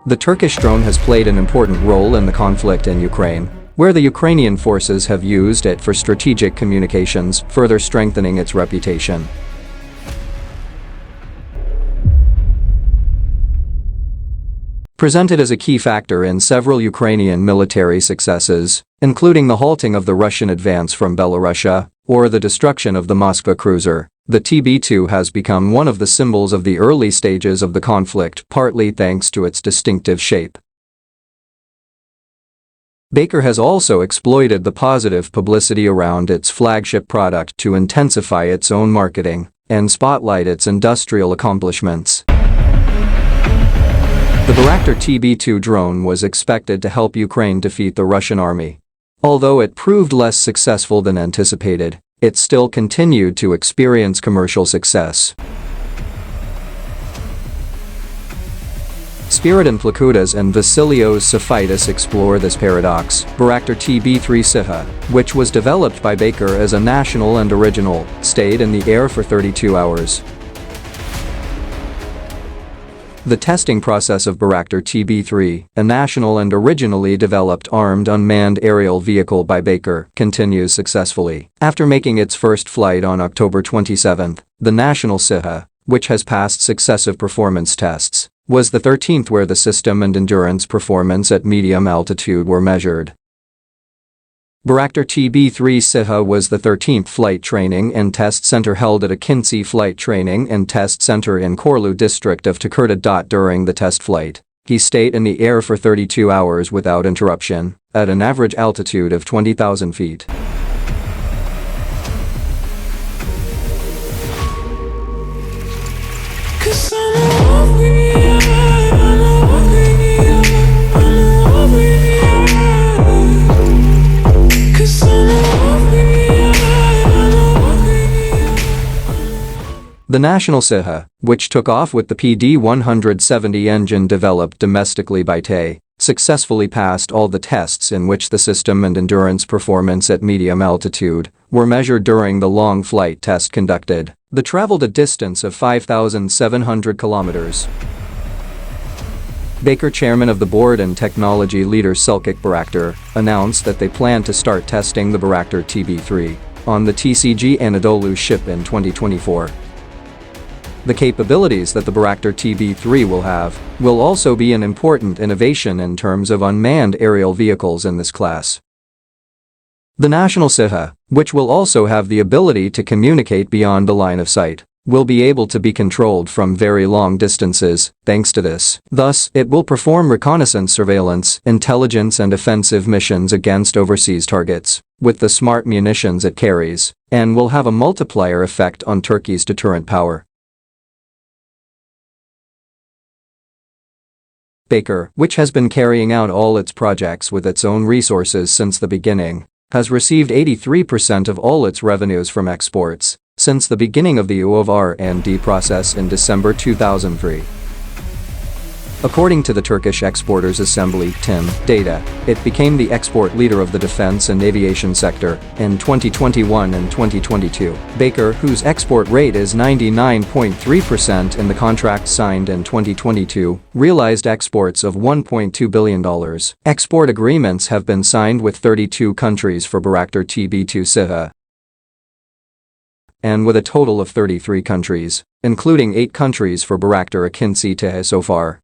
The Turkish drone has played an important role in the conflict in Ukraine, where the Ukrainian forces have used it for strategic communications, further strengthening its reputation. Presented as a key factor in several Ukrainian military successes, including the halting of the Russian advance from Belarusia, or the destruction of the Moskva cruiser, the TB2 has become one of the symbols of the early stages of the conflict, partly thanks to its distinctive shape. Baker has also exploited the positive publicity around its flagship product to intensify its own marketing and spotlight its industrial accomplishments. The Bayraktar TB2 drone was expected to help Ukraine defeat the Russian army. Although it proved less successful than anticipated, it still continued to experience commercial success. Spyridon Plakoudas and Vasileios Sofitis explore this paradox. Bayraktar TB3 SIHA, which was developed by Baker as a national and original, stayed in the air for 32 hours. The testing process of Bayraktar TB3, a national and originally developed armed unmanned aerial vehicle by Baker, continues successfully. After making its first flight on October 27, the national SIHA, which has passed successive performance tests, was the 13th where the system and endurance performance at medium altitude were measured. Bayraktar TB3 SIHA was the 13th flight training and test center held at a Kinsey Flight Training and Test Center in Korlu district of Tekirdağ. During the test flight, he stayed in the air for 32 hours without interruption, at an average altitude of 20,000 feet. The national SIHA, which took off with the PD-170 engine developed domestically by TE, successfully passed all the tests in which the system and endurance performance at medium altitude were measured during the long flight test conducted. They traveled a distance of 5,700 kilometers. Baker, chairman of the board and technology leader Selçuk Bayraktar, announced that they plan to start testing the Bayraktar TB3 on the TCG Anadolu ship in 2024. The capabilities that the Bayraktar TB3 will have will also be an important innovation in terms of unmanned aerial vehicles in this class. The national SIHA, which will also have the ability to communicate beyond the line of sight, will be able to be controlled from very long distances, thanks to this. Thus, it will perform reconnaissance, surveillance, intelligence and offensive missions against overseas targets, with the smart munitions it carries, and will have a multiplier effect on Turkey's deterrent power. Baker, which has been carrying out all its projects with its own resources since the beginning, has received 83% of all its revenues from exports since the beginning of the R&D process in December 2003. According to the Turkish Exporters Assembly (TİM) data, it became the export leader of the defense and aviation sector in 2021 and 2022. Baker, whose export rate is 99.3% in the contract signed in 2022, realized exports of $1.2 billion. Export agreements have been signed with 32 countries for Bayraktar TB2 SIHA, and with a total of 33 countries, including 8 countries for Bayraktar Akinci TE so far.